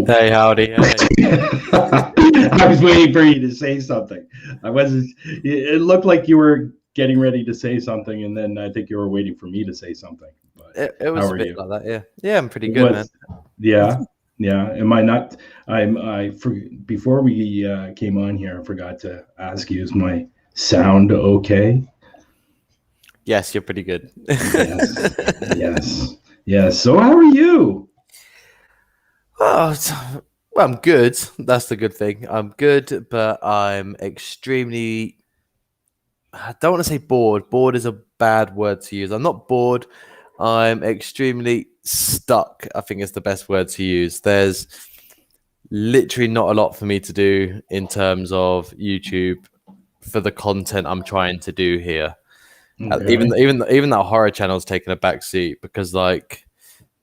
Hey, howdy. Hey. I was waiting for you to say something. I wasn't. It looked like you were getting ready to say something, and then I think you were waiting for me to say something. But It was how a are bit you? like that, yeah. Yeah, I'm pretty good, man. Yeah, yeah. Am I not? Before we came on here, I forgot to ask you: is my sound okay? Yes, you're pretty good. Yes, yes, yes. So how are you? Oh, well, I'm good. That's the good thing. I'm good, but I'm extremely. I don't want to say bored. Bored is a bad word to use. I'm not bored. I'm extremely stuck, I think is the best word to use. There's literally not a lot for me to do in terms of YouTube for the content I'm trying to do here. Okay. Even that horror channel's taken a back seat because like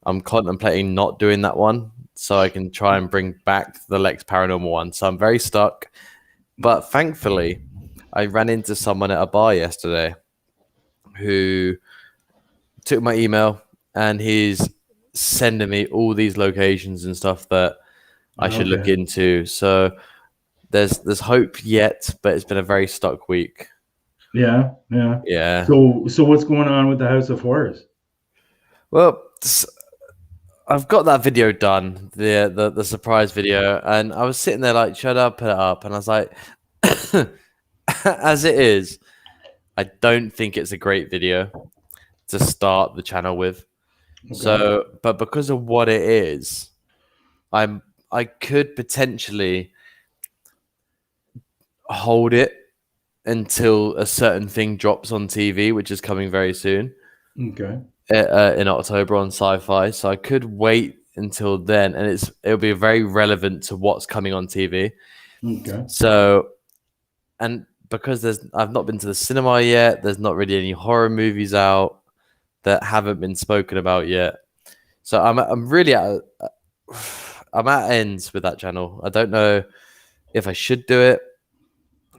I'm contemplating not doing that one so I can try and bring back the Lex Paranormal one. So I'm very stuck. But thankfully, I ran into someone at a bar yesterday who took my email and he's sending me all these locations and stuff that I should look into. So there's hope yet, but it's been a very stuck week. Yeah. So what's going on with the House of Horrors? Well, I've got that video done, the surprise video, and I was sitting there like, shut up, put it up, and I was like, as it is, I don't think it's a great video to start the channel with. Okay. So, but because of what it is, I could potentially hold it until a certain thing drops on TV, which is coming very soon. Okay. In October on Sci-Fi, so I could wait until then, and it'll be very relevant to what's coming on TV. Okay. So, and because I've not been to the cinema yet, there's not really any horror movies out that haven't been spoken about yet. So I'm really I'm at ends with that channel. I don't know if I should do it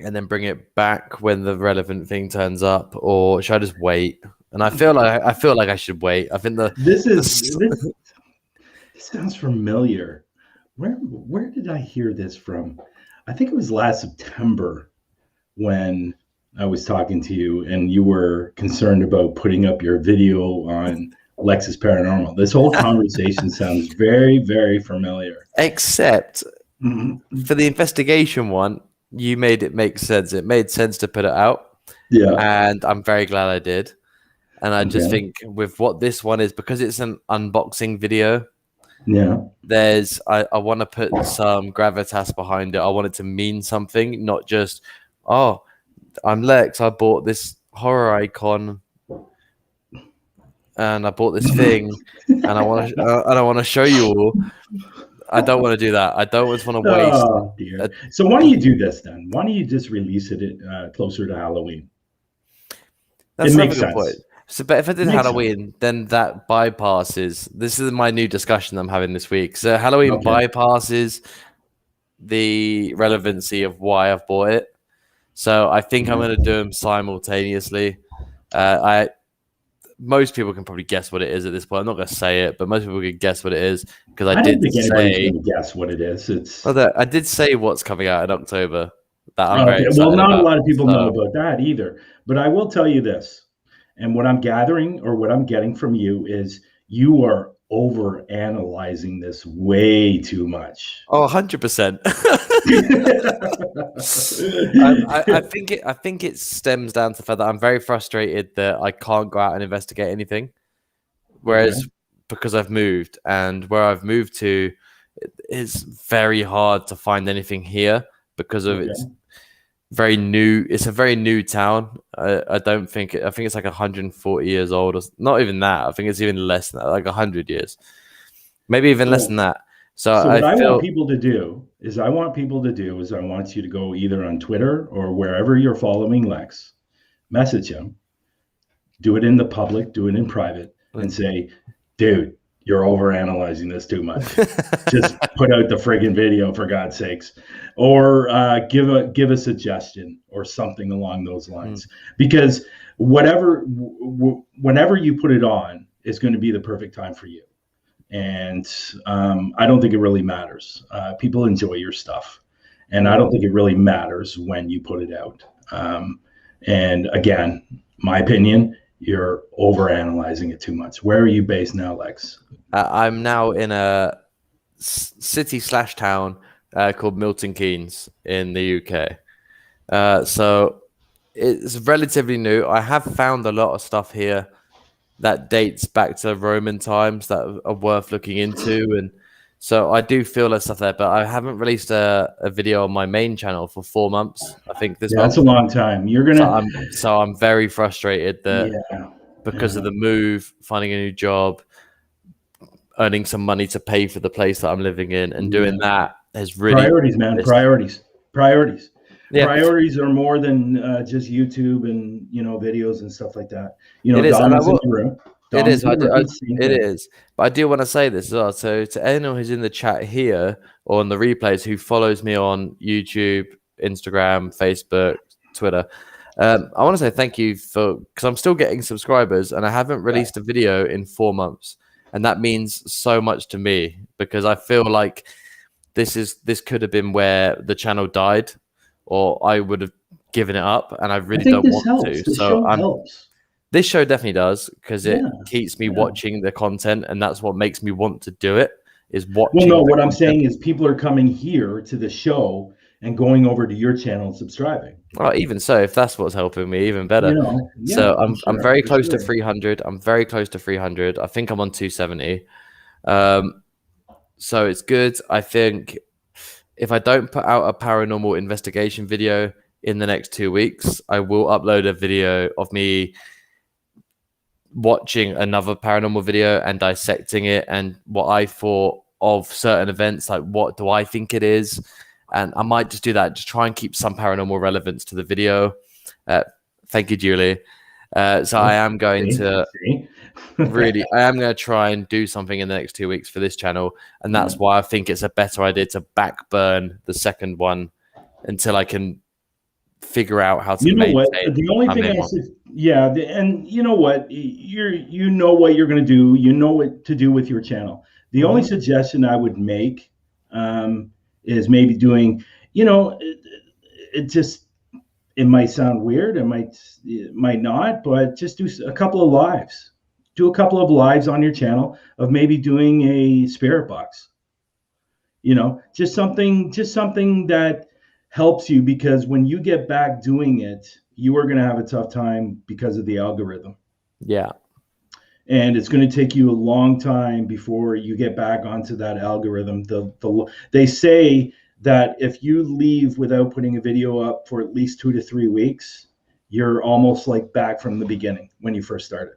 and then bring it back when the relevant thing turns up, or should I just wait? And I feel like I should wait. I think this sounds familiar. Where did I hear this from? I think it was last September when I was talking to you and you were concerned about putting up your video on Lex's Paranormal. This whole conversation sounds very, very familiar. Except for the investigation one, you made it make sense. It made sense to put it out. Yeah. And I'm very glad I did. And I just think with what this one is, because it's an unboxing video, I want to put some gravitas behind it. I want it to mean something, not just, oh, I'm Lex, I bought this horror icon and I bought this thing and I want to show you all. I don't want to do that. I don't want to waste. Oh, dear. So why don't you do this then? Why don't you just release it closer to Halloween? That's a good point. So, but if I did Halloween, then that bypasses. This is my new discussion I'm having this week. So Halloween bypasses the relevancy of why I've bought it. So I think I'm going to do them simultaneously. Most people can probably guess what it is at this point. I'm not going to say it, but most people can guess what it is because I did say. Guess what it is. I did say what's coming out in October. That I'm very excited about. Not a lot of people know about that either. But I will tell you this. And what I'm gathering or what I'm getting from you is you are over analyzing this way too much. Oh, 100%. I think it stems down to the fact that I'm very frustrated that I can't go out and investigate anything. Whereas because I've moved, and where I've moved to, it's very hard to find anything here because of it's very new. It's a very new town. I think it's like 140 years old, or not even that. I think it's even less than that, like 100 years, maybe even less than that. So what I want people to do is I want you to go either on Twitter or wherever you're following Lex, message him, do it in the public, do it in private, and say, dude, you're over analyzing this too much. Just put out the friggin' video for God's sakes, or give a suggestion or something along those lines. Because whenever you put it on is going to be the perfect time for you. And I don't think it really matters. People enjoy your stuff, and I don't think it really matters when you put it out. And again, my opinion, you're overanalyzing it too much. Where are you based now, Lex? I'm now in a city/town called Milton Keynes in the UK. So it's relatively new. I have found a lot of stuff here that dates back to Roman times that are worth looking into, and so I do feel there's stuff there. But I haven't released a video on my main channel for 4 months. I think this month. That's a long time. You're gonna. So I'm very frustrated that because of the move, finding a new job, earning some money to pay for the place that I'm living in, and doing that has really priorities, man. Priorities. Yeah. Priorities are more than just YouTube and videos and stuff like that. It is. It is. But I do want to say this as well. So to anyone who's in the chat here or on the replays who follows me on YouTube, Instagram, Facebook, Twitter, I want to say thank you because I'm still getting subscribers and I haven't released a video in 4 months, and that means so much to me because I feel like this could have been where the channel died, or I would have given it up, and I really don't want to. So this show definitely does because it keeps me watching the content, and that's what makes me want to do it. Is watching. Well, no, what I'm saying is people are coming here to the show and going over to your channel and subscribing. Well, even so, if that's what's helping me, even better. So I'm very close to 300. I'm very close to 300. I think I'm on 270. So it's good. I think if I don't put out a paranormal investigation video in the next 2 weeks, I will upload a video of me watching another paranormal video and dissecting it and what I thought of certain events, like what do I think it is. And I might just do that, just try and keep some paranormal relevance to the video. Thank you, Julie. So I am going to I am going to try and do something in the next 2 weeks for this channel. And that's why I think it's a better idea to backburn the second one until I can figure out how to maintain. The only thing I said, and you know what, you know what you're going to do. You know what to do with your channel. The only suggestion I would make is maybe doing, it might sound weird, it might not, but just do a couple of lives. Do a couple of lives on your channel of maybe doing a spirit box. Just something that helps you, because when you get back doing it, you are going to have a tough time because of the algorithm. Yeah. And it's going to take you a long time before you get back onto that algorithm. They say that if you leave without putting a video up for at least 2 to 3 weeks, you're almost like back from the beginning when you first started.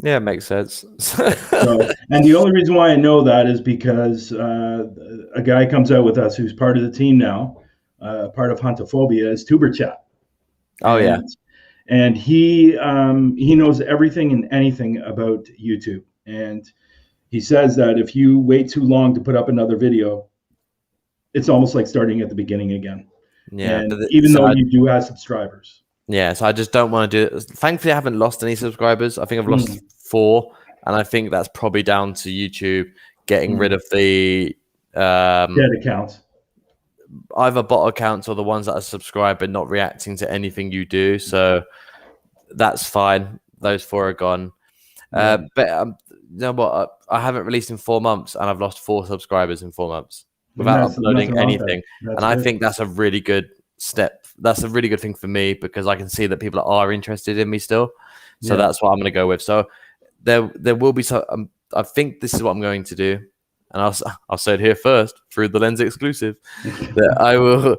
Yeah, it makes sense. And the only reason why I know that is because a guy comes out with us who's part of the team now, part of Huntophobia, is Tuber Chat. And he knows everything and anything about YouTube. And he says that if you wait too long to put up another video, it's almost like starting at the beginning again. Yeah. Even though you do have subscribers. Yeah, so I just don't want to do it. Thankfully, I haven't lost any subscribers. I think I've lost 4, and I think that's probably down to YouTube getting rid of the dead accounts. Either bot accounts or the ones that are subscribed but not reacting to anything you do. So that's fine. Those 4 are gone. But you know what? I haven't released in 4 months, and I've lost 4 subscribers in 4 months without uploading anything. And I think that's a really good step. That's a really good thing for me because I can see that people are interested in me still. So that's what I'm going to go with. So there will be some. I think this is what I'm going to do, and I'll say it here first through the Lens exclusive that I will.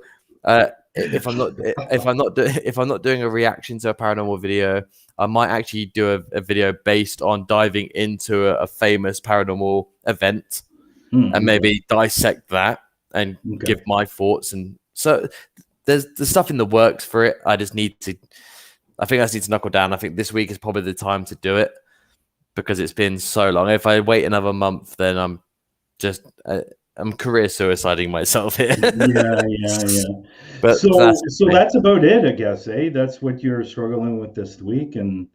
If I'm not doing a reaction to a paranormal video, I might actually do a video based on diving into a famous paranormal event and maybe dissect that and give my thoughts. And so there's stuff in the works for it. I think I just need to knuckle down. I think this week is probably the time to do it because it's been so long. If I wait another month, then I'm career suiciding myself here. Yeah. But so that's about it, I guess. That's what you're struggling with this week, and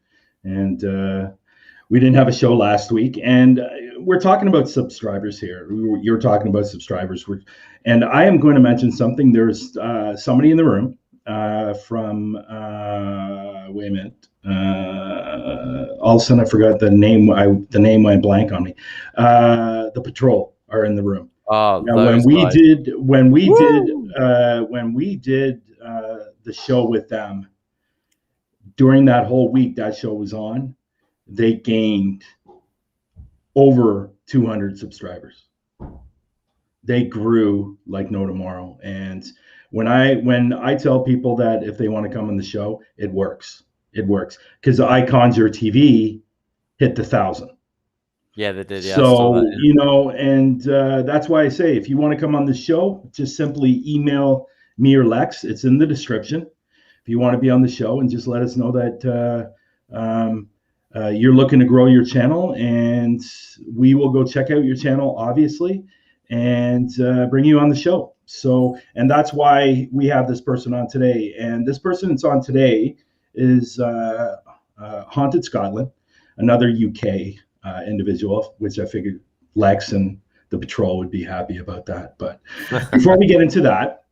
we didn't have a show last week, and we're talking about subscribers here. You're talking about subscribers. And I am going to mention something. There's somebody in the room from, wait a minute. All of a sudden I forgot the name. The name went blank on me. The Patrol are in the room. Oh, Now, when we did the show with them, during that whole week that show was on, they gained over 200 subscribers. They grew like no tomorrow. And when I tell people that if they want to come on the show, it works. It works because Icons Your TV hit the 1,000. Yeah, they did. Yeah, So, that, yeah. And that's why I say, if you want to come on the show, just simply email me or Lex. It's in the description. If you want to be on the show, and just let us know that you're looking to grow your channel, and we will go check out your channel, obviously, and bring you on the show. So, and that's why we have this person on today. And this person that's on today is Haunted Scotland, another UK individual, which I figured Lex and the Patrol would be happy about that. But before we get into that,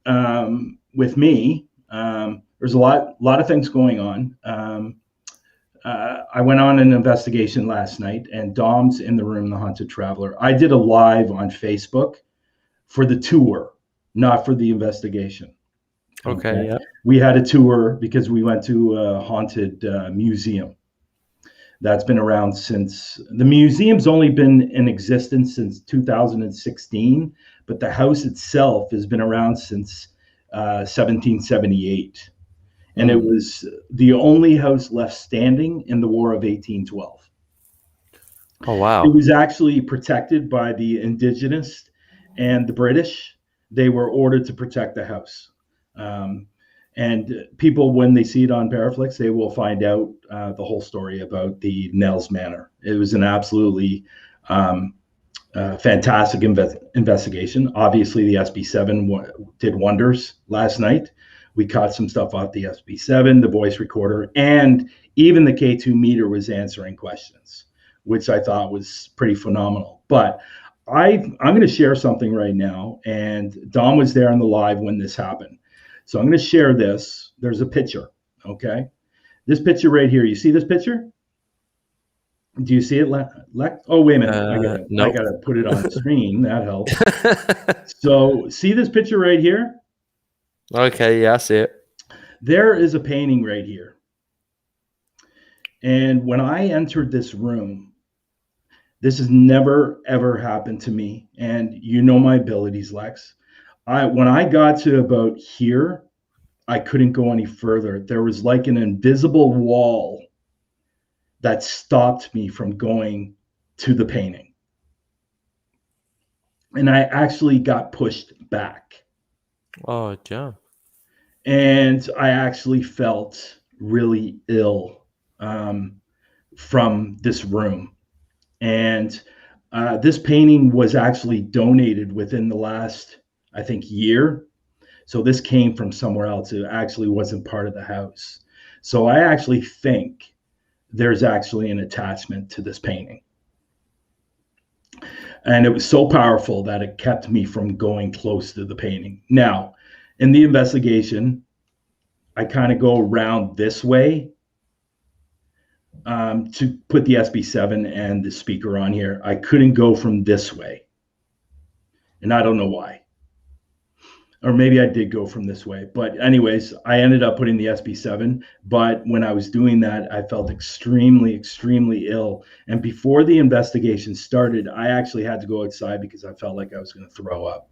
with me, there's a lot of things going on. I went on an investigation last night, and Dom's in the room, the Haunted Traveler. I did a live on Facebook for the tour, not for the investigation. Okay, yeah. We had a tour because we went to a haunted museum that's been around since, the museum's only been in existence since 2016, but the house itself has been around since 1778. And it was the only house left standing in the War of 1812. Oh, wow. It was actually protected by the Indigenous and the British. They were ordered to protect the house. And people, when they see it on Paraflix, they will find out the whole story about the Nels Manor. It was an absolutely fantastic investigation. Obviously, the SB7 did wonders last night. We caught some stuff off the SB7, the voice recorder, and even the K2 meter was answering questions, which I thought was pretty phenomenal. But I'm going to share something right now, and Dom was there on the live when this happened. So I'm going to share this. There's a picture, okay? This picture right here. You see this picture? Do you see it, Lex? Oh, wait a minute. I gotta put it on the screen. That helps. So see this picture right here? Okay, yeah, I see it. There is a painting right here. And when I entered this room, this has never, ever happened to me. And you know my abilities, Lex. When I got to about here, I couldn't go any further. There was like an invisible wall that stopped me from going to the painting. And I actually got pushed back. Oh, John. And I actually felt really ill from this room. And this painting was actually donated within the last, I think, year. So this came from somewhere else. It actually wasn't part of the house. So I actually think there's actually an attachment to this painting. And it was so powerful that it kept me from going close to the painting. Now, in the investigation, I kind of go around this way to put the SB7 and the speaker on here. I couldn't go from this way. And I don't know why. Or maybe I did go from this way. But anyways, I ended up putting the SB7. But when I was doing that, I felt extremely, extremely ill. And before the investigation started, I actually had to go outside because I felt like I was going to throw up.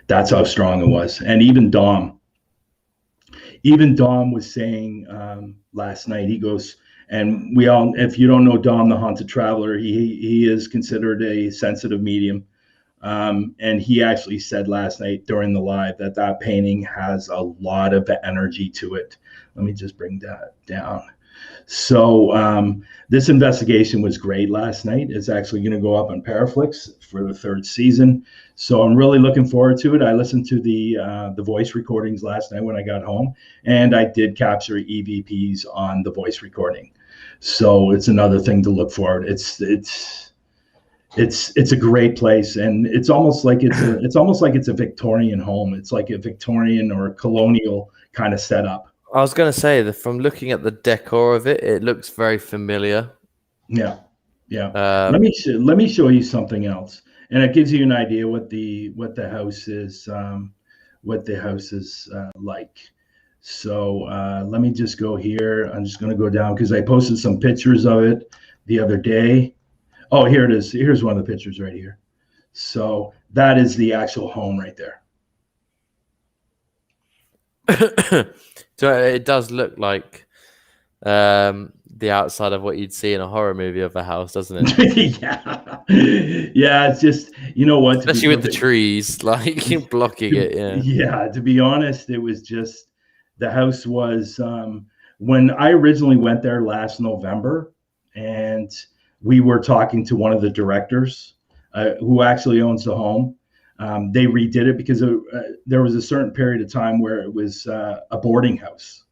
That's how strong it was. And even Dom was saying last night, he goes, and we all, if you don't know Dom, the Haunted Traveler, he is considered a sensitive medium. And he actually said last night during the live that painting has a lot of energy to it. Let me just bring that down. So this investigation was great last night. It's actually going to go up on Paraflix for the 3rd season. So I'm really looking forward to it. I listened to the voice recordings last night when I got home, and I did capture EVPs on the voice recording. So it's another thing to look forward. it's a great place, and it's almost like it's a Victorian home. It's like a Victorian or colonial kind of setup. I was going to say that from looking at the decor of it, it looks very familiar. Yeah, yeah. Let me show you something else, and it gives you an idea what the house is, like. So let me just go here. I'm just going to go down because I posted some pictures of it the other day. Oh, here it is. Here's one of the pictures right here. So that is the actual home right there. So it does look like the outside of what you'd see in a horror movie of a house, doesn't it? Yeah. It's just, you know what? Especially with the trees, like blocking it. Yeah. Yeah. To be honest, it was just the house was when I originally went there last November, and we were talking to one of the directors who actually owns the home. They redid it because there was a certain period of time where it was a boarding house.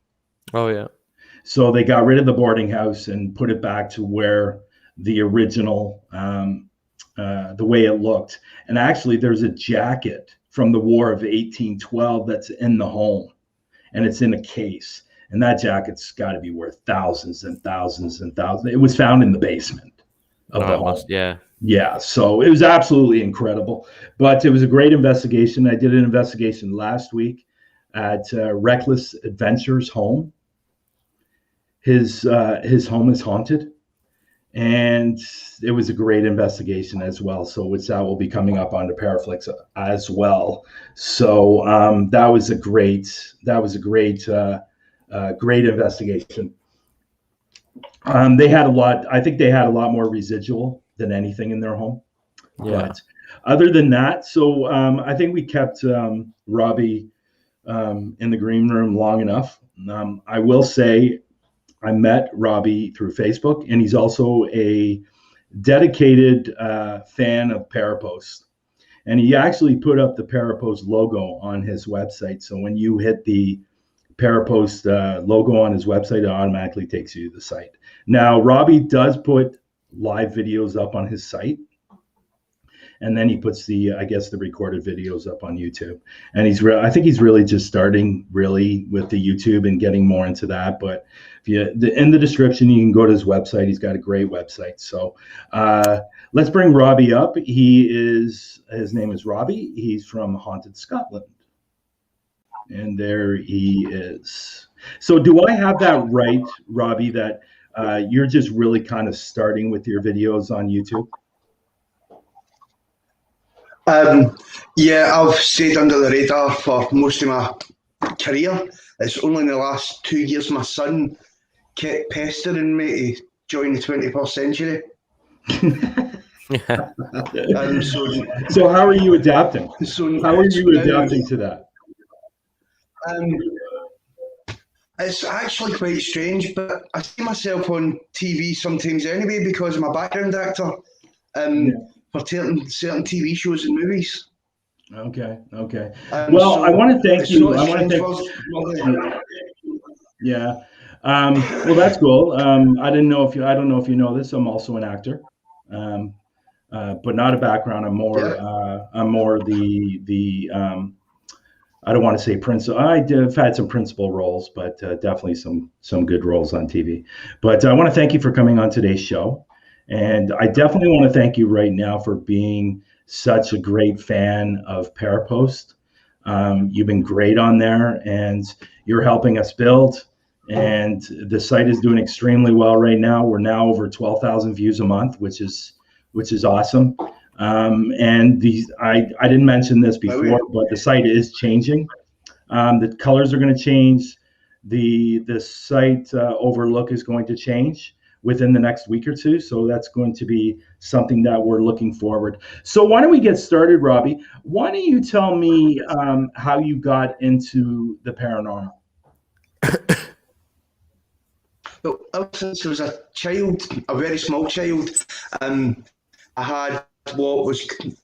Oh, yeah. So they got rid of the boarding house and put it back to where the original, the way it looked. And actually, there's a jacket from the War of 1812 that's in the home, and it's in a case. And that jacket's got to be worth thousands and thousands and thousands. It was found in the basement of the home. Yeah. So it was absolutely incredible. But it was a great investigation. I did an investigation last week at Reckless Adventures home. His home is haunted, and it was a great investigation as well. So which that will be coming up on the Paraflix as well. So that was a great great investigation. They had a lot. I think they had a lot more residual than anything in their home. Yeah. But other than that, so I think we kept Robbie in the green room long enough. I will say I met Robbie through Facebook, and he's also a dedicated fan of Parapost. And he actually put up the Parapost logo on his website. So when you hit the Parapost logo on his website, it automatically takes you to the site. Now, Robbie does put live videos up on his site, and then he puts the recorded videos up on YouTube. And I think he's really just starting really with the YouTube and getting more into that. But in the description, you can go to his website. He's got a great website. So let's bring Robbie up. His name is Robbie. He's from Haunted Scotland. And there he is. So do I have that right, Robbie, that you're just really kind of starting with your videos on YouTube? Yeah, I've stayed under the radar for most of my career. It's only in the last 2 years my son kept pestering me to join the 21st century. So how are you adapting? How are you adapting to that? It's actually quite strange, but I see myself on TV sometimes anyway because I'm a background actor for certain TV shows and movies. Okay. Well, so I want to thank you. Yeah. Well, that's cool. I don't know if you know this. I'm also an actor, but not a background. I'm more the I don't want to say principal. I've had some principal roles, but definitely some good roles on TV. But I want to thank you for coming on today's show, and I definitely want to thank you right now for being such a great fan of Parapost. You've been great on there, and you're helping us build. And the site is doing extremely well right now. We're now over 12,000 views a month, which is awesome. And I didn't mention this before, but the site is changing. The colors are going to change. The site overlook is going to change within the next week or two. So that's going to be something that we're looking forward. So why don't we get started, Robbie? Why don't you tell me how you got into the paranormal? Well, ever since I was a child, a very small child, I had what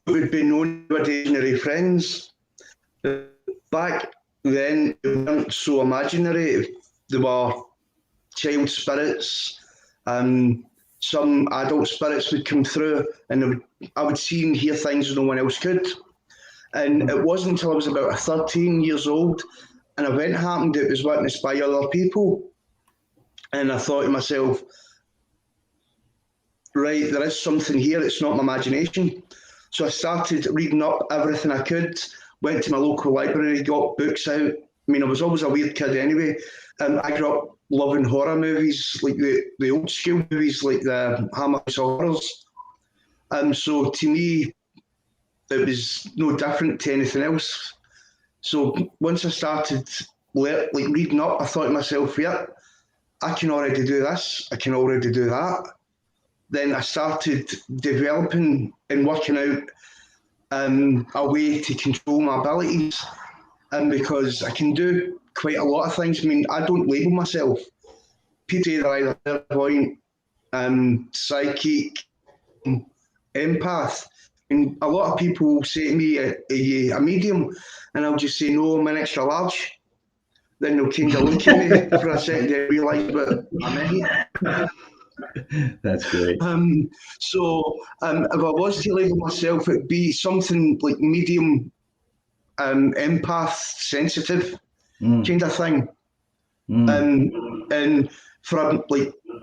would be known as imaginary friends. Back then, they weren't so imaginary. They were child spirits, some adult spirits would come through, and I would see and hear things no one else could. And it wasn't until I was about 13 years old, an event happened that was witnessed by other people. And I thought to myself, right, there is something here, it's not my imagination. So I started reading up everything I could, went to my local library, got books out. I mean, I was always a weird kid anyway. I grew up loving horror movies, like the old school movies, like the Hammer Horrors. So to me, it was no different to anything else. So once I started reading up, I thought to myself, yeah, I can already do this, I can already do that. Then I started developing and working out a way to control my abilities, because I can do quite a lot of things. I mean, I don't label myself. People say that I'm either clairvoyant, psychic, empath. And a lot of people say to me, are you a medium? And I'll just say, no, I'm an extra large. Then they'll kind of look at me for a second and realise what I meant. That's great. So if I was to label myself, it'd be something like medium, empath, sensitive kind of thing. And for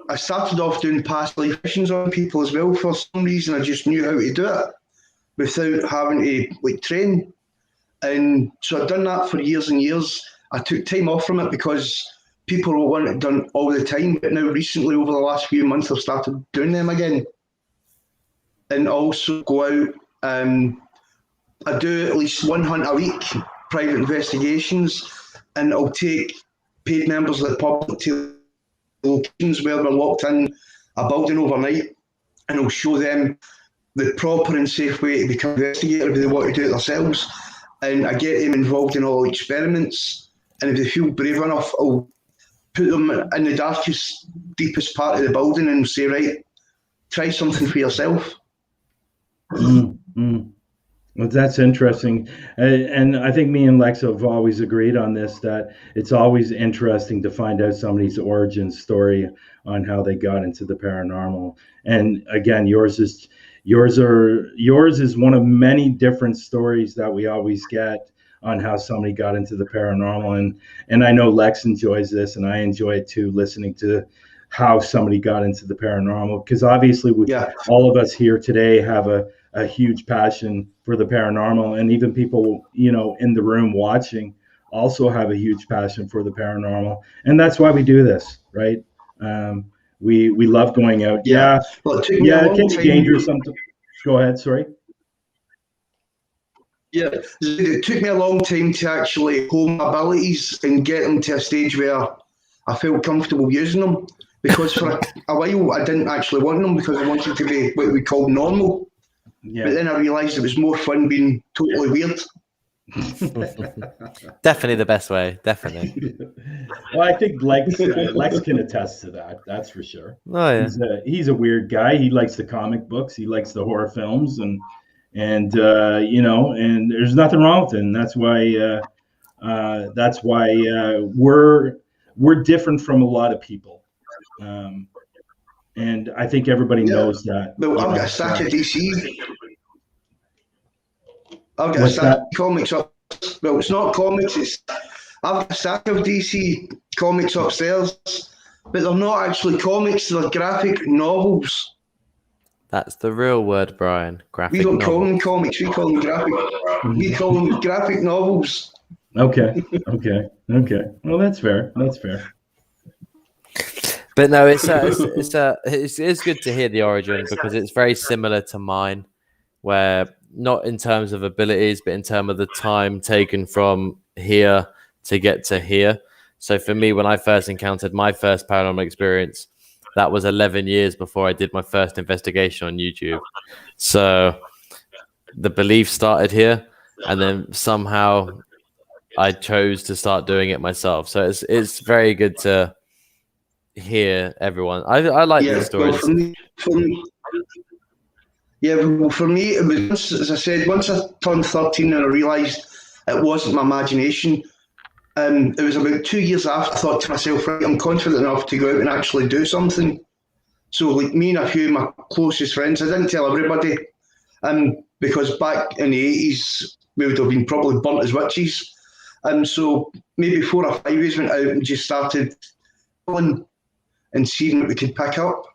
I started off doing past life missions on people as well. For some reason, I just knew how to do it without having to train. And so I'd done that for years and years. I took time off from it because people want it done all the time. But now recently, over the last few months, I've started doing them again. And also go out, I do at least one hunt a week, private investigations, and I'll take paid members of the public to locations where they're locked in a building overnight, and I'll show them the proper and safe way to become investigators if they want to do it themselves. And I get them involved in all experiments, and if they feel brave enough, I'll put them in the darkest, deepest part of the building and say, right, try something for yourself. Well, that's interesting. And I think me and Lex have always agreed on this, that it's always interesting to find out somebody's origin story on how they got into the paranormal. And again, yours is one of many different stories that we always get on how somebody got into the paranormal. And I know Lex enjoys this, and I enjoy it too, listening to how somebody got into the paranormal, because obviously all of us here today have a huge passion for the paranormal, and even people, in the room watching also have a huge passion for the paranormal. And that's why we do this, right? We love going out. Well, it can be dangerous sometimes. Go ahead, sorry. Yeah, it took me a long time to actually hone my abilities and get them to a stage where I felt comfortable using them, because for a while I didn't actually want them because I wanted to be what we call normal. Yeah. But then I realised it was more fun being totally weird. Definitely the best way. Definitely. Well, I think Lex can attest to that. That's for sure. Oh yeah. He's a weird guy. He likes the comic books. He likes the horror films, and and there's nothing wrong with it. And that's why we're different from a lot of people. And I think everybody knows that. Well, I've got a stack of DC. I've got a stack of comics up. Well, it's not comics. I've got a stack of DC comics upstairs, but they're not actually comics. They're graphic novels. That's the real word, Brian. Graphic. We don't call them comics. We call them graphic. We call them graphic novels. Okay. Well, that's fair. But no, it's good to hear the origin, because it's very similar to mine, where not in terms of abilities, but in terms of the time taken from here to get to here. So for me, when I first encountered my first paranormal experience, that was 11 years before I did my first investigation on YouTube. So the belief started here, and then somehow I chose to start doing it myself. So it's very good to hear everyone. I like these stories. For me, it was, as I said, once I turned 13 and I realised it wasn't my imagination. It was about 2 years after I thought to myself, right, I'm confident enough to go out and actually do something. So like me and a few of my closest friends, I didn't tell everybody, because back in the 80s, we would have been probably burnt as witches. So maybe 4 or 5 years went out and just started pulling and seeing what we could pick up.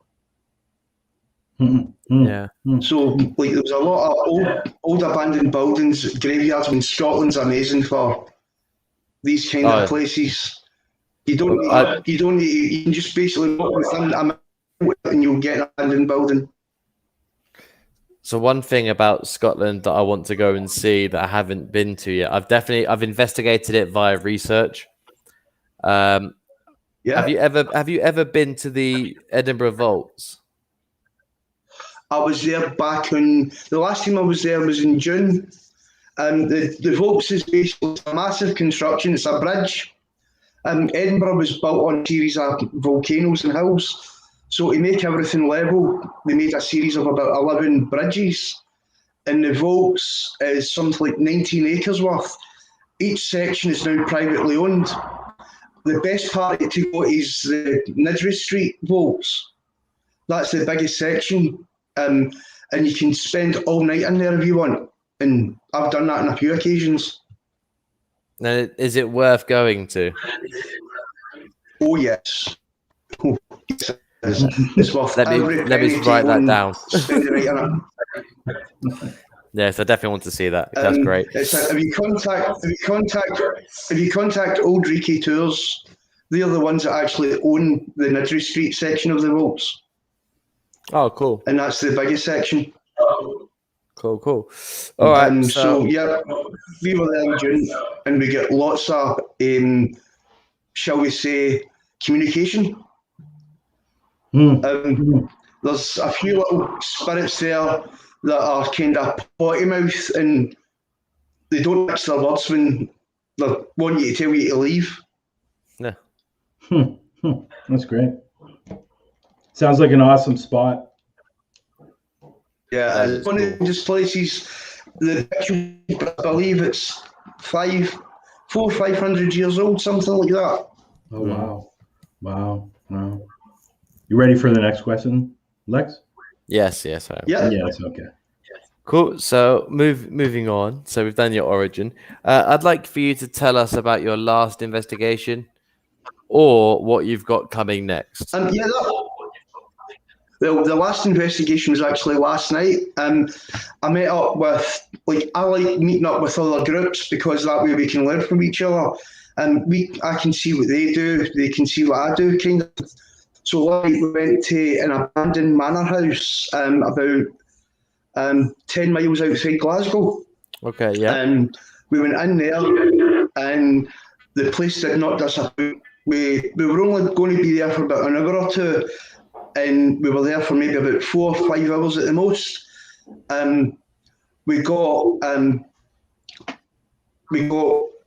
Yeah. So like there was a lot of old abandoned buildings, graveyards. I mean, Scotland's amazing for these kind of places. You don't need you can just basically walk within a minute and you'll get an abandoned building. So one thing about Scotland that I want to go and see that I haven't been to yet, I've investigated it via research. Yeah. Have you ever been to the Edinburgh Vaults? I was there back in the last time I was there was in June. The Vaults is basically a massive construction. It's a bridge. Edinburgh was built on a series of volcanoes and hills. So to make everything level, they made a series of about 11 bridges. And the Vaults is something like 19 acres worth. Each section is now privately owned. The best part to go is the Niddry Street Vaults. That's the biggest section. And you can spend all night in there if you want. And I've done that on a few occasions. Now, is it worth going to? Oh, yes. Oh, yes. It's worth let me write that down. Yes, I definitely want to see that. That's great. If you contact Old Reekie Tours, they're the ones that actually own the Niddry Street section of the Vaults. Oh, cool. And that's the biggest section. Cool. All right. So yeah, we were there in June, and we get lots of, shall we say, communication. There's a few little spirits there that are kind of potty mouth, and they don't mix their words when they want you to tell you to leave. Yeah. That's great. Sounds like an awesome spot. Yeah, it's one of those places. I believe it's 400 or 500 years old, something like that. Oh wow! You ready for the next question, Lex? Yes, I am. Yeah. Yes. Okay. Cool. So moving on. So we've done your origin. I'd like for you to tell us about your last investigation, or what you've got coming next. The last investigation was actually last night. I met up with, I like meeting up with other groups because that way we can learn from each other. And I can see what they do, they can see what I do, kind of. So we went to an abandoned manor house about 10 miles outside Glasgow. Okay, yeah. We went in there and the place did not disappoint. We were only going to be there for about an hour or two, and we were there for maybe about 4 or 5 hours at the most. We got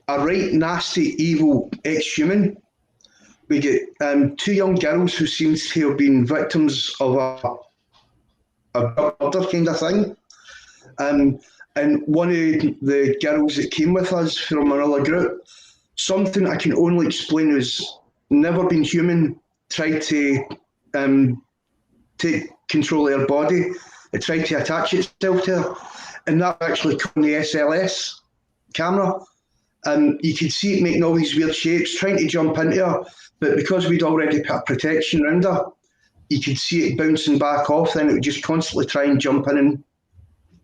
a right nasty, evil ex-human. We get 2 young girls who seem to have been victims of a murder kind of thing. And one of the girls that came with us from another group, something I can only explain as never been human, tried to take control of her body. It tried to attach itself to her, and that actually caught on the SLS camera. You could see it making all these weird shapes, trying to jump into her, but because we'd already put a protection around her, you could see it bouncing back off, then it would just constantly try and jump in and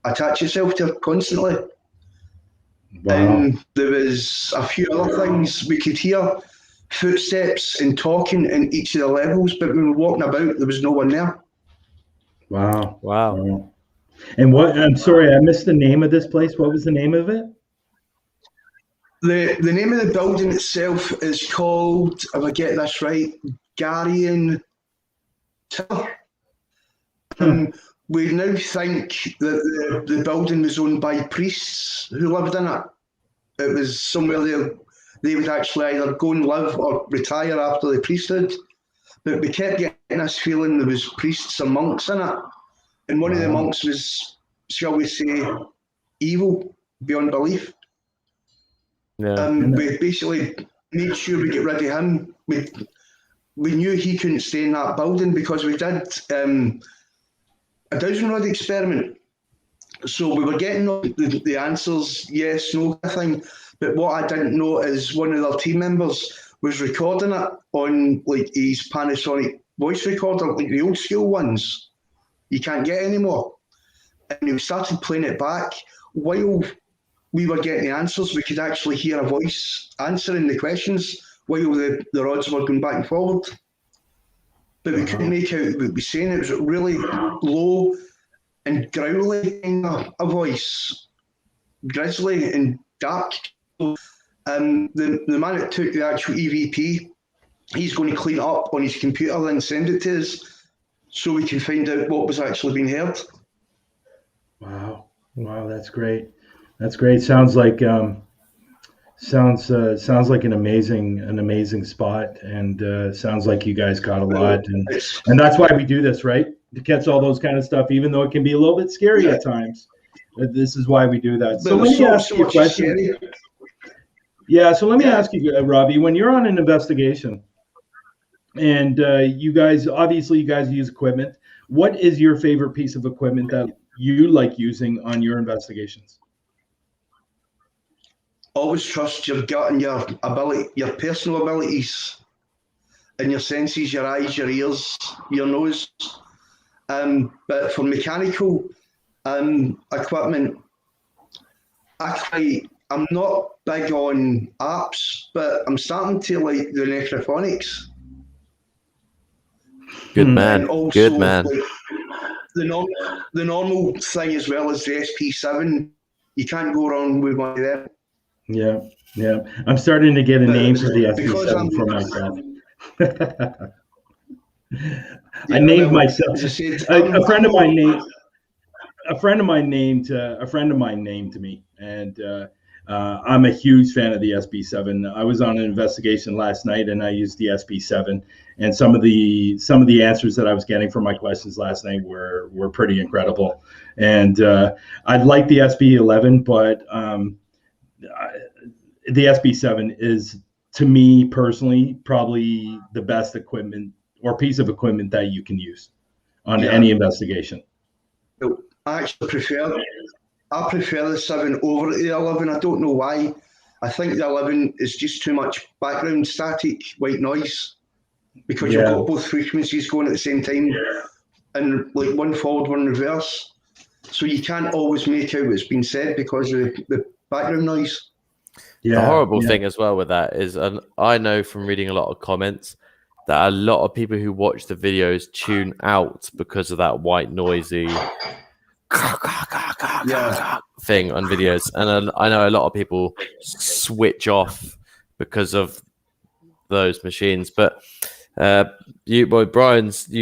attach itself to her constantly. Wow. And there was a few other things. We could hear footsteps and talking in each of the levels, but when we were walking about, there was no one there. Wow. And what, I'm sorry, I missed the name of this place. What was the name of it? The name of the building itself is called, if I get this right, BRYAN-JON. We now think that the building was owned by priests who lived in it. It was somewhere they would actually either go and live or retire after the priesthood. But we kept getting this feeling there was priests and monks in it. And one of the monks was, shall we say, evil beyond belief. Yeah. We basically made sure we get rid of him. we knew he couldn't stay in that building because we did a dozen rod experiment. So we were getting the answers, yes, no thing. But what I didn't know is one of their team members was recording it on like his Panasonic voice recorder, like the old school ones you can't get anymore. And he started playing it back. While we were getting the answers, we could actually hear a voice answering the questions while the rods were going back and forward. But we couldn't make out what we were saying. It was really low and growly kind of a voice, grizzly and dark. The man that took the actual EVP, he's going to clean it up on his computer and send it to us so we can find out what was actually being heard. Wow, that's great. That's great. Sounds like sounds like an amazing spot, and sounds like you guys got a lot, and that's why we do this, right? To catch all those kind of stuff, even though it can be a little bit scary at times. This is why we do that. So let me ask you a question. Yeah, so let me ask you, Robbie, when you're on an investigation, and you guys use equipment, what is your favorite piece of equipment that you like using on your investigations? Always trust your gut and your ability, your personal abilities, and your senses, your eyes, your ears, your nose. But for mechanical equipment, actually, I'm not big on apps, but I'm starting to like the necrophonics. Good man. And also, good man. Like, the normal thing as well as the SP7, you can't go wrong with one of them. Yeah. I'm starting to get a name for the SP7 for myself. I named myself. A friend of mine named me, and I'm a huge fan of the SB7. I was on an investigation last night, and I used the SB7, and some of the answers that I was getting from my questions last night were pretty incredible. And I like the SB11, but the SB7 is, to me personally, probably the best equipment or piece of equipment that you can use on any investigation. I actually prefer the 7 over the 11. I don't know why. I think the 11 is just too much background static, white noise, because you've got both frequencies going at the same time, and like one forward, one reverse. So you can't always make out what's been said because of the background noise. The horrible thing as well with that is, and I know from reading a lot of comments, that a lot of people who watch the videos tune out because of that white noisy thing on videos. And I know a lot of people switch off because of those machines. But you've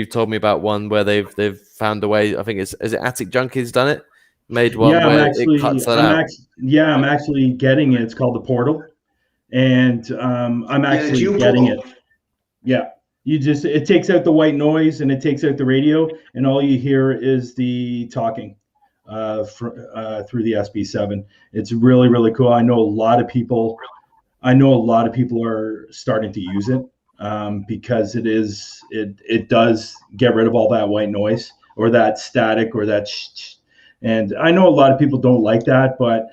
told me about one where they've found a way. I think is it Attic Junkies done it? Made one where it cuts that out. I'm actually getting it. It's called the Portal, and I'm actually getting it. Yeah, it takes out the white noise and it takes out the radio, and all you hear is the talking through the SB7. It's really, really cool. I know a lot of people are starting to use it because it does get rid of all that white noise or that static or that and I know a lot of people don't like that, but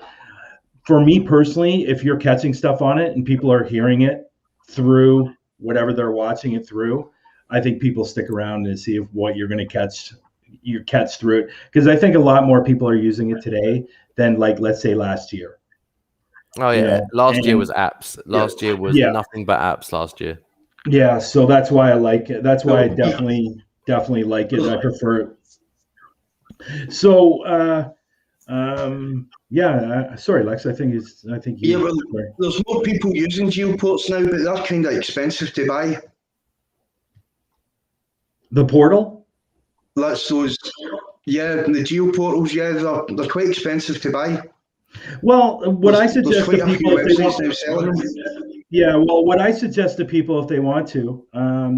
for me personally, if you're catching stuff on it and people are hearing it through whatever they're watching it through, I think people stick around and see if what you're going to catch through it. Because I think a lot more people are using it today than, like, let's say last year. Oh yeah, last year was apps. Last year was nothing but apps. Last year. Yeah, so that's why I like it. That's why I definitely like it. I prefer it. So, sorry, Lex. I think you. Yeah, well, there's more people using geoports now, but they're kind of expensive to buy. The portal? That's those. Yeah, the geoportals. Yeah, they're quite expensive to buy. What I suggest to people if they want, what I suggest to people if they want to,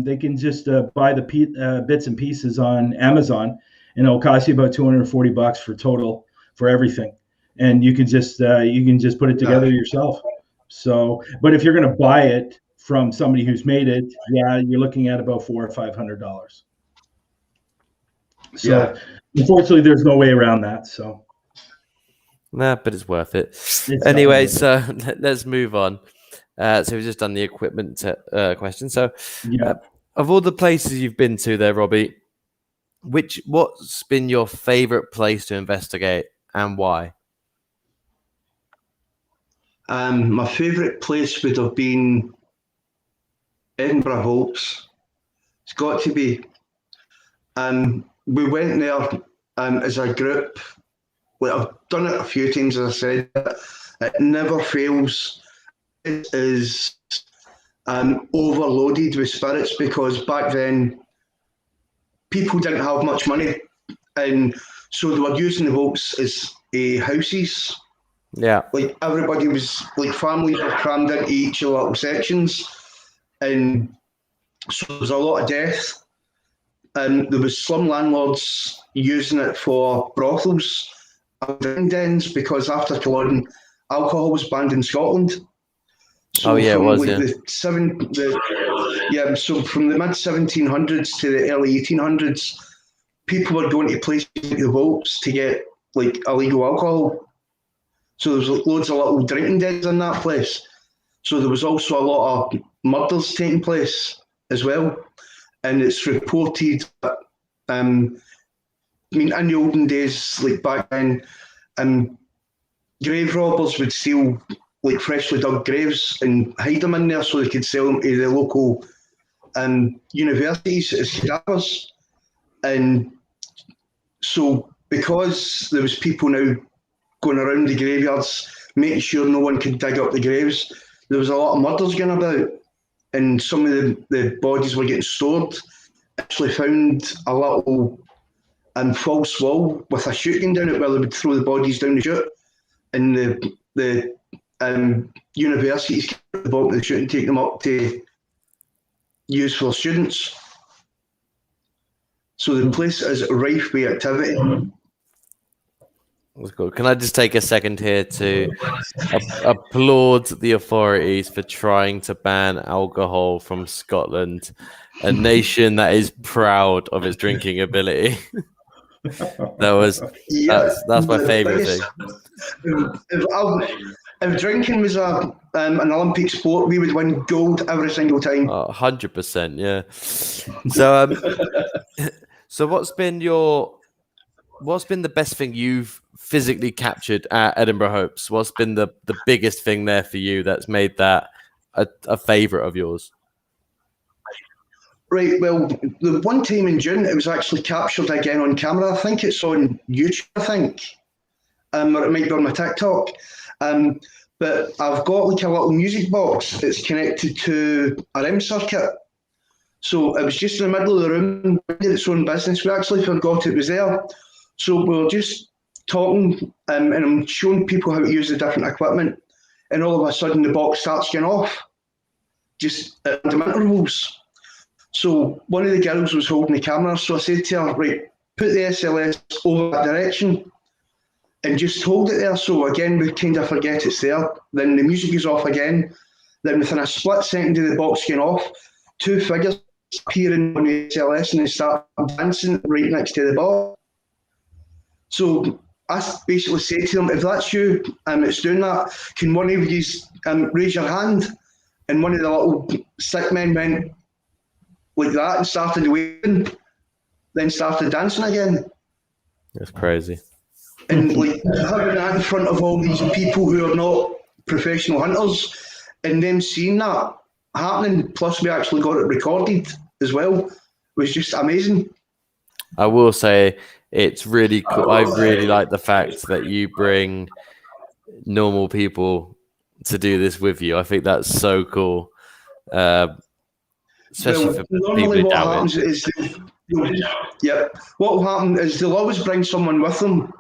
they can just buy the bits and pieces on Amazon. And it'll cost you about $240 for total for everything, and you can just put it together yourself. So, but if you're going to buy it from somebody who's made it, yeah, you're looking at about $400 or $500. So unfortunately, there's no way around that. So. Nah, but it's worth it. Anyway, so let's move on. So we've just done the equipment question. So, of all the places you've been to there, Robbie, what's been your favorite place to investigate and why? My favorite place would have been Edinburgh Hopes. It's got to be. We went there as a group. Well, I've done it a few times, as I said. It never fails. It is overloaded with spirits because back then people didn't have much money, and so they were using the vaults as houses. Yeah, like everybody was like families were crammed into each little sections, and so there was a lot of death. And there was slum landlords using it for brothels and dens because after Culloden, alcohol was banned in Scotland. So it was. So from the mid 1700s to the early 1800s, people were going to places like the vaults to get like illegal alcohol. So there was loads of little drinking dens in that place. So there was also a lot of murders taking place as well. And it's reported that, in the olden days, like back then, grave robbers would steal like freshly dug graves and hide them in there so they could sell them to the local universities as cadavers. And so because there was people now going around the graveyards, making sure no one could dig up the graves, there was a lot of murders going about. And some of the bodies were getting stored. Actually found a little false wall with a chute down it where they would throw the bodies down the chute. And the universities came at the bottom of the chute and take them up to use for students. So the place is rife with activity. That's cool. Can I just take a second here to applaud the authorities for trying to ban alcohol from Scotland, a nation that is proud of its drinking ability. That's my favorite thing. If drinking was an Olympic sport, we would win gold every single time. 100%, yeah. So what's been the best thing you've physically captured at Edinburgh Hopes? What's been the biggest thing there for you that's made that a favourite of yours? Right, well, the one time in June, it was actually captured again on camera. I think it's on YouTube, or it might be on my TikTok. But I've got like a little music box that's connected to a REM circuit. So it was just in the middle of the room, did its own business. We actually forgot it was there. So we were just talking and I'm showing people how to use the different equipment. And all of a sudden the box starts going off, just at random intervals. So one of the girls was holding the camera. So I said to her, right, put the SLS over that direction and just hold it there. So again, we kind of forget it's there. Then the music is off again. Then within a split second of the box going off, two figures appearing on the SLS and they start dancing right next to the box. So I basically say to them, if that's you it's doing that, can one of you raise your hand? And one of the little stick men went like that and started waving, then started dancing again. That's crazy. And like having that in front of all these people who are not professional hunters and them seeing that happening, plus we actually got it recorded as well, was just amazing. I will say it's really cool. I really like the fact that you bring normal people to do this with you. I think that's so cool. Especially for people who doubt it. What will happen is they'll always bring someone with them,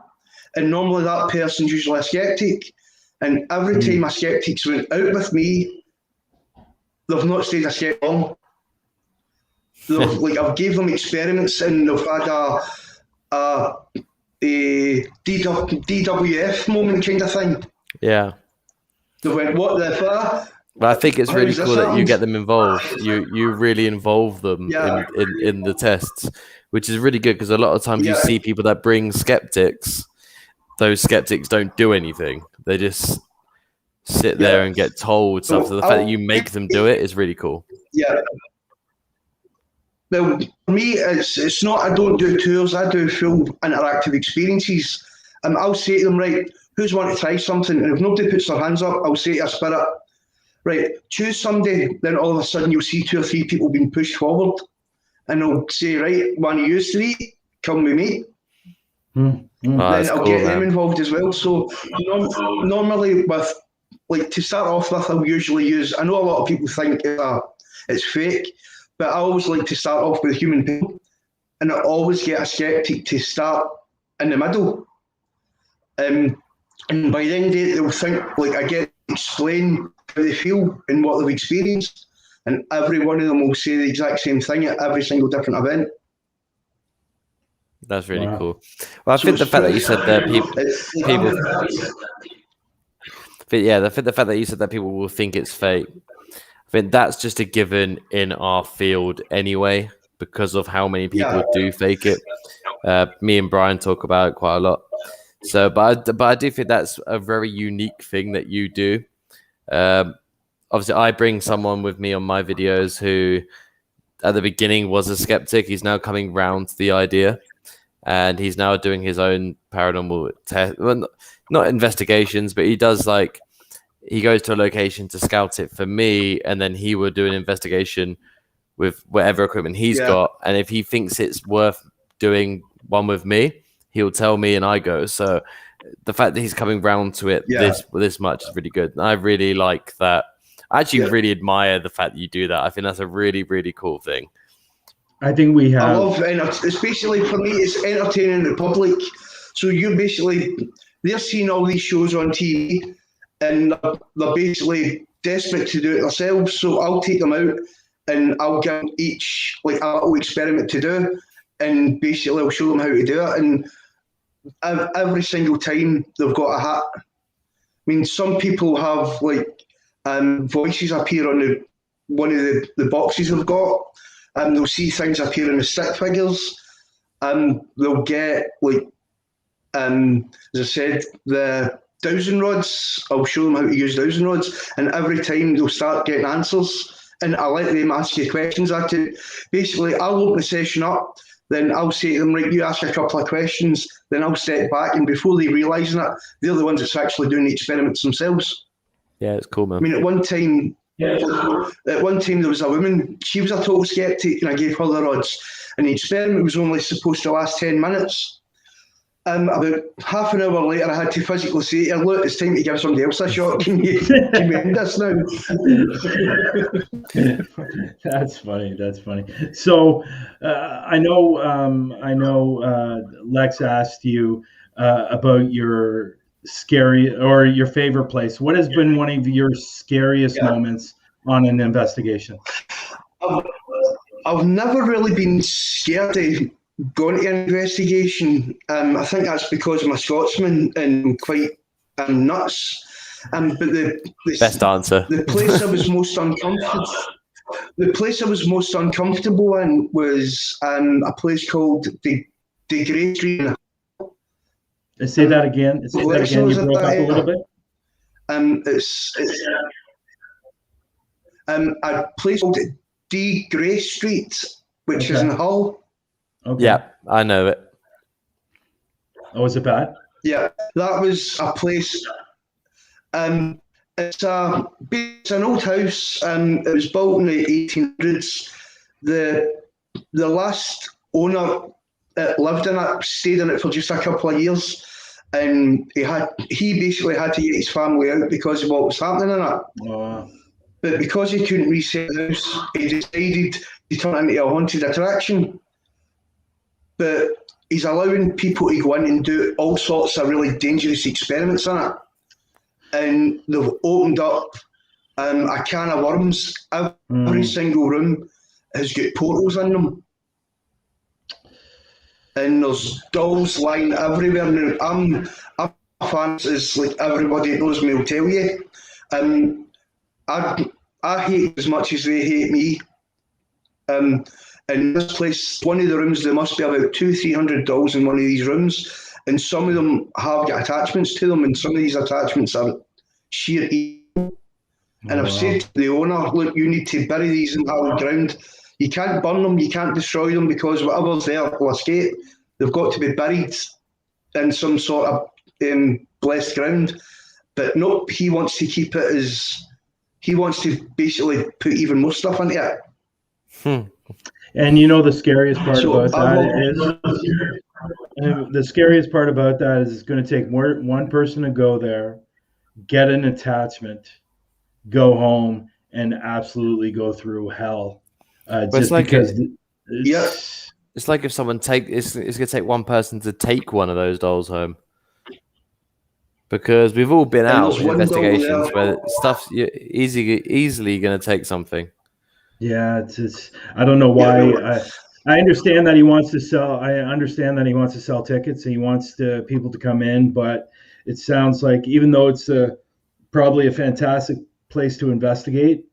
and normally that person's usually a skeptic. And every time a skeptic's went out with me, they've not stayed a skeptic long. Like I've gave them experiments, and they've had a DWF moment kind of thing. Yeah. They went, what the fuck? But I think it's How really does this cool that you sound? get them involved. You really involve them Yeah. in the tests, which is really good because a lot of times you Yeah. see people that bring skeptics. Those skeptics don't do anything. They just sit there Yeah. and get told stuff. So the fact that you make them do it is really cool. Yeah. Well, for me, it's not, I don't do tours, I do full interactive experiences. I'll say to them, right, who's want to try something? And if nobody puts their hands up, I'll say to a spirit, right, choose somebody. Then all of a sudden you'll see 2 or 3 people being pushed forward. And I'll say, right, one of you 3, come with me. Oh, Then I'll cool, get them man. involved as well. So normally with, like, to start off with, I'll usually use, I know a lot of people think it's fake, but I always like to start off with human people. And I always get a skeptic to start in the middle. And by the end of it, they'll think, like, I get to explain how they feel and what they've experienced. And every one of them will say the exact same thing at every single different event. That's really cool. Well, I think the fact that you said that people, I think the fact that you said that people will think it's fake. I think that's just a given in our field anyway, because of how many people do fake it. Me and Brian talk about it quite a lot. So, but I do think that's a very unique thing that you do. Obviously, I bring someone with me on my videos who, at the beginning, was a skeptic. He's now coming round to the idea, and he's now doing his own paranormal test. Well, not investigations, but he does, like, he goes to a location to scout it for me, and then he will do an investigation with whatever equipment he's got. And if he thinks it's worth doing one with me, he'll tell me and I go. So the fact that he's coming round to it this much is really good. And I really like that. I actually really admire the fact that you do that. I think that's a really, really cool thing. I think we have. I love, it's basically, for me, it's entertaining the public. So you basically, they're seeing all these shows on TV and they're basically desperate to do it themselves. So I'll take them out and I'll give them each, like, a little experiment to do. And basically I'll show them how to do it. And every single time they've got a hat. I mean, some people have, like, voices appear on one of the boxes they've got. They'll see things appear in the stick figures. They'll get, like, as I said, the dowsing rods. I'll show them how to use dowsing rods. And every time they'll start getting answers. And I let them ask you questions. Basically, I'll open the session up. Then I'll say to them, right, you ask a couple of questions. Then I'll step back. And before they realise that, they're the ones that's actually doing the experiments themselves. Yeah, it's cool, man. I mean, at one time there was a woman, she was a total skeptic, and I gave her the rods. And the experiment was only supposed to last 10 minutes. About half an hour later, I had to physically say to her, look, it's time to give somebody else a shot. Can you end this now? That's funny. That's funny. So I know Lex asked you about your scary or your favorite place. What has been one of your scariest moments on an investigation? I've never really been scared of going to an investigation. I think that's because I'm a Scotsman and quite nuts. But the best answer. The place I was most uncomfortable. The place I was most uncomfortable in was a place called the Grey Street. Say that again. Say that again. You broke up a little bit. It's a place called D Grey Street, which is in Hull. Okay. Yeah, I know it. Oh, is it bad? Yeah, that was a place. It's an old house. It was built in the 1800s. The last owner that lived in it stayed in it for just a couple of years, and he basically had to get his family out because of what was happening in it. Oh. But because he couldn't resell the house, he decided to turn it into a haunted attraction. But he's allowing people to go in and do all sorts of really dangerous experiments in it. And they've opened up a can of worms. Every single room has got portals in them. And there's dolls lying everywhere. Now, I'm a fan, as like everybody that knows me will tell you. I hate as much as they hate me. In this place, one of the rooms, there must be about 200-300 dolls in one of these rooms, and some of them have got attachments to them, and some of these attachments are sheer evil. And I've said to the owner, look, you need to bury these in hard ground. You can't burn them, you can't destroy them, because whatever's there will escape. They've got to be buried in some sort of blessed ground. But nope, he wants to keep it as, he wants to basically put even more stuff into it. And you know the scariest part about that is it's going to take one person to go there, get an attachment, go home, and absolutely go through hell. Just like because it's like if someone it's going to take one person to take one of those dolls home. Because we've all been out in investigations where stuff's easily going to take something. Yeah, it's I don't know why. I understand that he wants to sell. I understand that he wants to sell tickets and he wants people to come in, but it sounds like even though it's probably a fantastic place to investigate,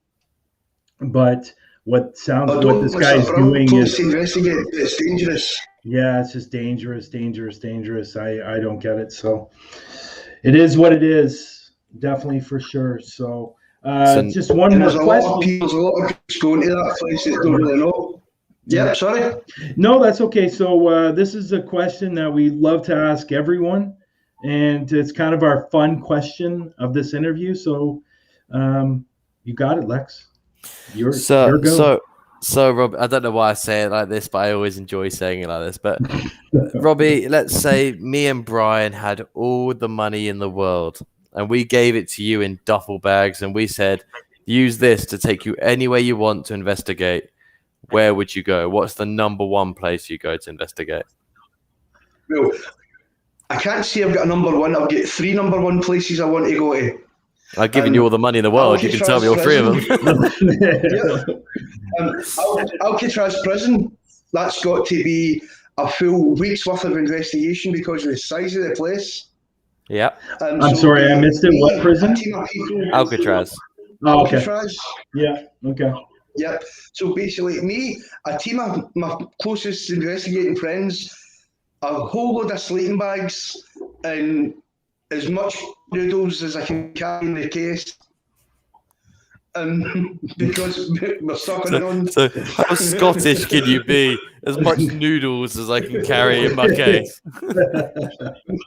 but what this guy is doing is investigate. It's dangerous. Yeah, it's just dangerous. I don't get it. So it is what it is, definitely for sure. So. Just one more question. There's a lot of people going to that place that don't really know. Yeah, sorry. No, that's okay. So this is a question that we love to ask everyone, and it's kind of our fun question of this interview. So you got it, Lex. You're go. So Rob, I don't know why I say it like this, but I always enjoy saying it like this. But Robbie, let's say me and Brian had all the money in the world. And we gave it to you in duffel bags, and we said, use this to take you anywhere you want to investigate. Where would you go? What's the number one place you go to investigate? Well, I can't say I've got a number one. I've got 3 number one places I want to go to. I've given you all the money in the world. You can tell me all 3 of them. Alcatraz prison. That's got to be a full week's worth of investigation because of the size of the place. Yeah. I'm sorry, I missed it. What prison? Alcatraz. Oh, okay. Alcatraz. Yeah. Okay. Yep. So basically, a team of my closest investigating friends, a whole load of sleeping bags, and as much noodles as I can carry in the case. Because we're stuck on So how Scottish can you be? As much noodles as I can carry in my case.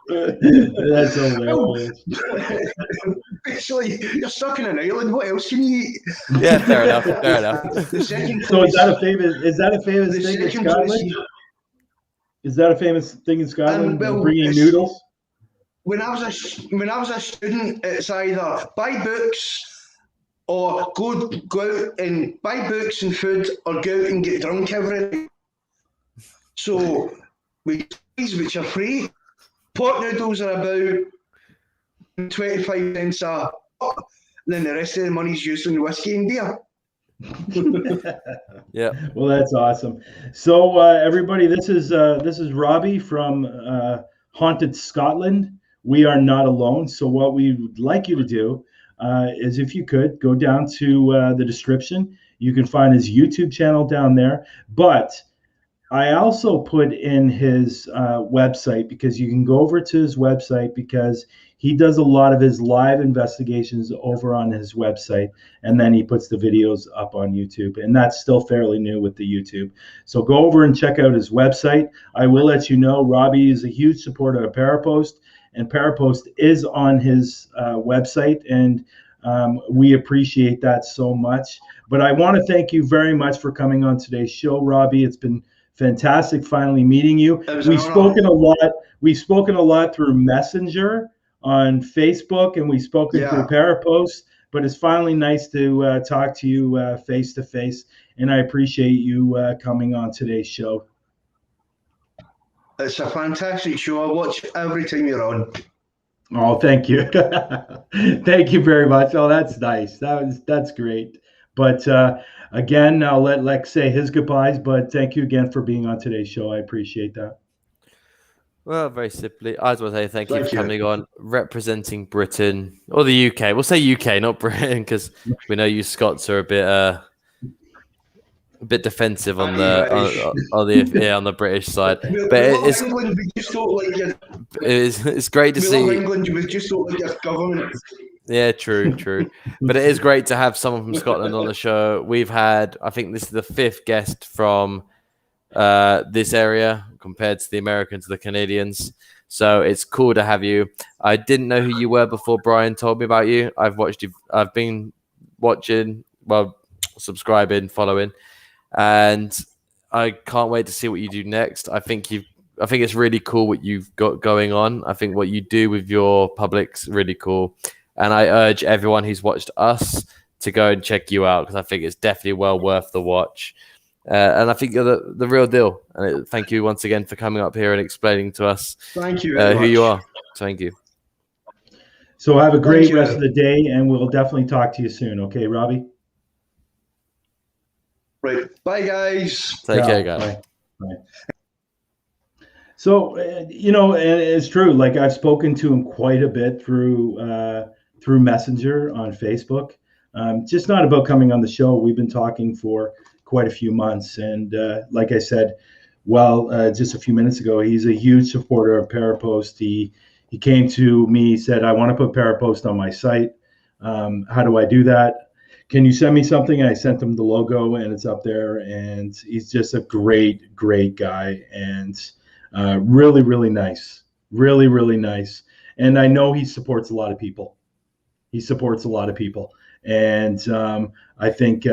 That's hilarious. Basically, you're stuck in an island. What else can you eat? Yeah, fair enough. The second place, so is that a famous thing in Scotland? Is that a famous thing in Scotland? Bringing noodles? When I was a student, it's either buy books or go out and buy books and food, or go out and get drunk every night. So we which are free. Pot noodles are about 25 cents a pot. Then the rest of the money's used on whiskey and beer. Yeah. Well, that's awesome. So everybody, this is Robbie from Haunted Scotland. We are not alone. So what we would like you to do is, if you could, go down to the description. You can find his YouTube channel down there. But I also put in his website, because you can go over to his website, because he does a lot of his live investigations over on his website, and then he puts the videos up on YouTube, and that's still fairly new with the YouTube. So go over and check out his website. I will let you know, Robbie is a huge supporter of Parapost, and Parapost is on his website, and we appreciate that so much. But I want to thank you very much for coming on today's show, Robbie. It's been fantastic finally meeting you. We've spoken a lot through Messenger on Facebook, and we've spoken through Parapost, but it's finally nice to talk to you face to face, and I appreciate you coming on today's show. It's a fantastic show. I watch every time you're on. Oh, thank you. Thank you very much. Oh, that's nice. That's great. But again, I'll let Lex say his goodbyes, but thank you again for being on today's show. I appreciate that. Well, very simply, I just want to say thank you Thank for you. coming on, representing Britain or the UK. We'll say UK, not Britain, because we know you Scots are a bit defensive on the on the British side. We But love England. We just don't like your. it's great to We see. love England. We just don't like your government. Yeah, true. But it is great to have someone from Scotland on the show. We've had, I think this is the 5th guest from this area compared to the Americans, the Canadians. So it's cool to have you. I didn't know who you were before Brian told me about you. I've watched you. I've been watching, well, subscribing, following, and I can't wait to see what you do next. I think it's really cool what you've got going on. I think what you do with your public's really cool. And I urge everyone who's watched us to go and check you out, because I think it's definitely well worth the watch. And I think you're the real deal. And thank you once again for coming up here and explaining to us Thank you who you are. Thank you. So have a great rest of the day, and we'll definitely talk to you soon. Okay, Robbie? Right. Bye, guys. Take care, guys. Bye. So, you know, and it's true. Like, I've spoken to him quite a bit through Messenger on Facebook. Just not about coming on the show. We've been talking for quite a few months. And like I said, just a few minutes ago, he's a huge supporter of Parapost. He came to me, said, I want to put Parapost on my site. How do I do that? Can you send me something? And I sent him the logo, and it's up there. And he's just a great, great guy. And really, really nice. Really, really nice. And I know he supports a lot of people. And I think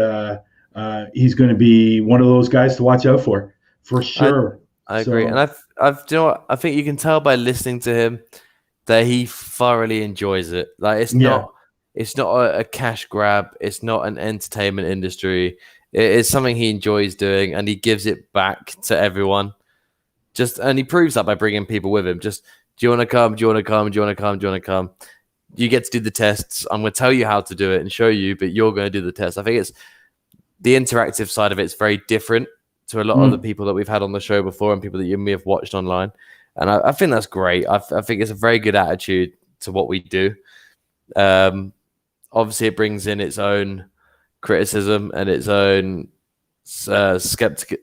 he's going to be one of those guys to watch out for sure. I agree. And I've you know what? I think you can tell by listening to him that he thoroughly enjoys it. Like, it's not a cash grab. It's not an entertainment industry. It is something he enjoys doing, and he gives it back to everyone. And he proves that by bringing people with him. Just, do you want to come? Do you want to come? Do you want to come? Do you want to come? You get to do the tests. I'm going to tell you how to do it and show you, but you're going to do the test. I think it's the interactive side of it's very different to a lot of the people that we've had on the show before and people that you may have watched online. And I think that's great. I think it's a very good attitude to what we do. Obviously, it brings in its own criticism and its own skepticism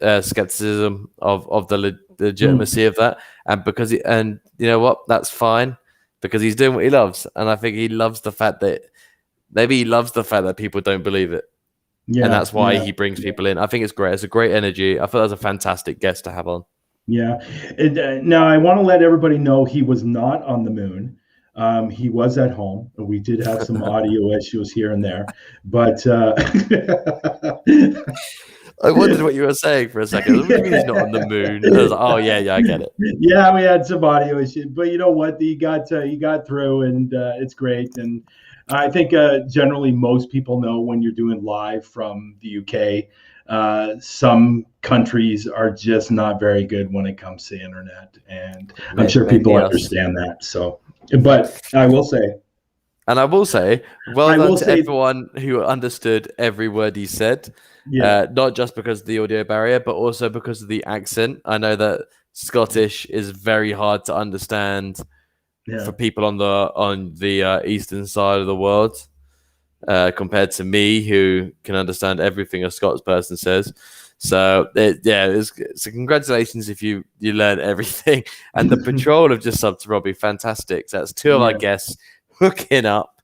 of the legitimacy of that. And you know what? That's fine, because he's doing what he loves. And I think he loves the fact that people don't believe it. Yeah, and that's why he brings people in. I think it's great. It's a great energy. I thought that was a fantastic guest to have on. Yeah. Now, I want to let everybody know he was not on the moon. He was at home. We did have some audio issues here and there, but I wondered what you were saying for a second. What do you mean he's not on the moon? I was like, oh yeah, I get it. Yeah, we had some audio issues, but you know what? He got through, and it's great. And I think generally most people know when you're doing live from the UK. Some countries are just not very good when it comes to internet, and I'm sure people understand that. So, but I will say, well done to everyone who understood every word he said. Yeah. Not just because of the audio barrier, but also because of the accent. I know that Scottish is very hard to understand for people on the eastern side of the world, compared to me, who can understand everything a Scots person says. So so congratulations if you learn everything. And the patrol have just subbed to Robbie. Fantastic. So that's two of our guests hooking up,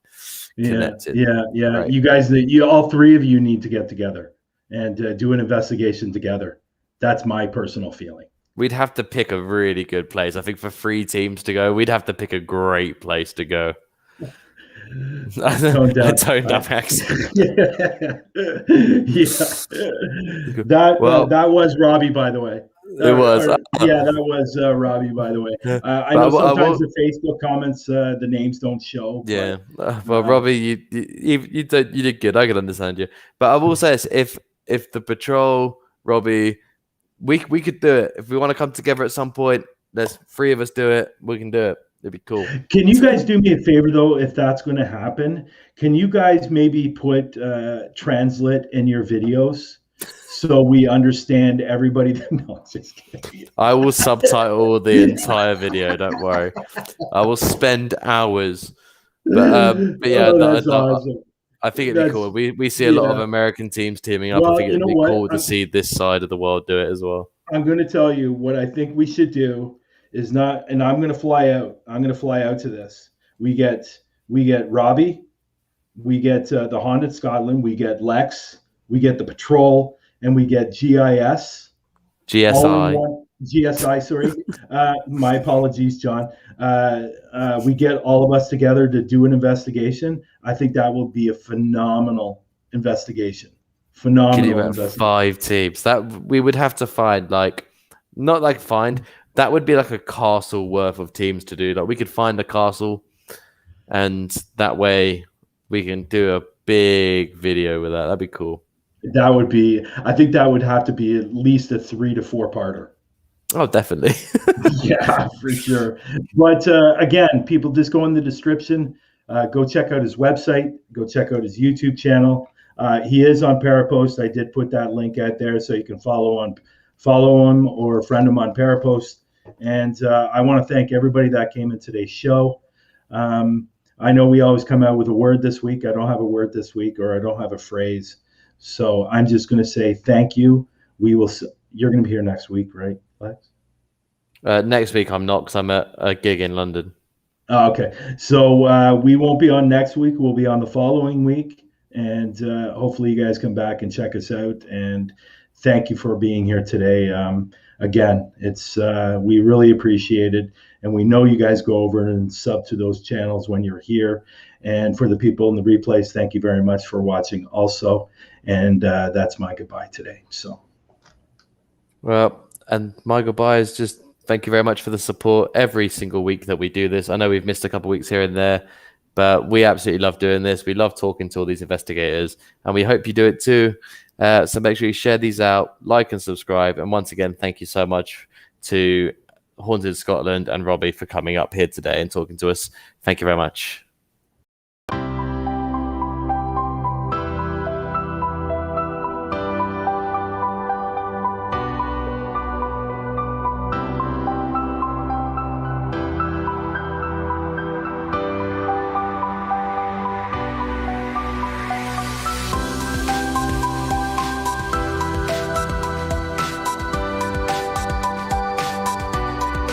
connected. Yeah. Right. You guys, all three of you need to get together and do an investigation together. That's my personal feeling. We'd have to pick a really good place. I think for 3 teams to go, we'd have to pick a great place to go. Toned up accent. That was Robbie, by the way. It was. That was Robbie, by the way. I know sometimes the Facebook comments, the names don't show. Yeah. Well, Robbie, you did good. I can understand you. But I will say this, if the patrol, Robbie, we could do it. If we want to come together at some point, there's 3 of us do it. We can do it. It'd be cool. Can you guys do me a favor, though, if that's going to happen? Can you guys maybe put Translit in your videos? so we understand everybody. No, just kidding. I will subtitle the entire video. Don't worry. I will spend hours. But yeah, Oh, that's awesome. I think it'd be cool. We see a lot of American teams teaming up. Well, I think you it'd know be what? cool to see this side of the world do it as well. I'm going to tell you what I think we should do is not, and I'm going to fly out. I'm going to fly out to this. We get Robbie, we get the Haunted Scotland, we get Lex, we get the Patrol, and we get GIS. GSI, sorry. My apologies, John. We get all of us together to do an investigation. I think that will be a phenomenal investigation. Phenomenal investigation. 5 teams. That we would have to find that would be like a castle worth of teams to do. Like we could find a castle, and that way we can do a big video with that. That'd be cool. I think that would have to be at least a 3 to 4 parter. Oh, definitely. Yeah, for sure. But again, people, just go in the description. Go check out his website. Go check out his YouTube channel. He is on Parapost. I did put that link out there so you can follow him or friend him on Parapost. And I want to thank everybody that came in today's show. I know we always come out with a word this week. I don't have a word this week, or I don't have a phrase. So I'm just going to say thank you. You're going to be here next week, right, Lex? Next week I'm not, because I'm at a gig in London. Okay. So we won't be on next week. We'll be on the following week. And hopefully you guys come back and check us out. And thank you for being here today. Again, we really appreciate it. And we know you guys go over and sub to those channels when you're here. And for the people in the replays, thank you very much for watching also. And that's my goodbye today. So. Well, and my goodbye is just thank you very much for the support every single week that we do this. I know we've missed a couple of weeks here and there, but we absolutely love doing this. We love talking to all these investigators, and we hope you do it too. So make sure you share these out, like and subscribe. And once again, thank you so much to Haunted Scotland and Robbie for coming up here today and talking to us. Thank you very much.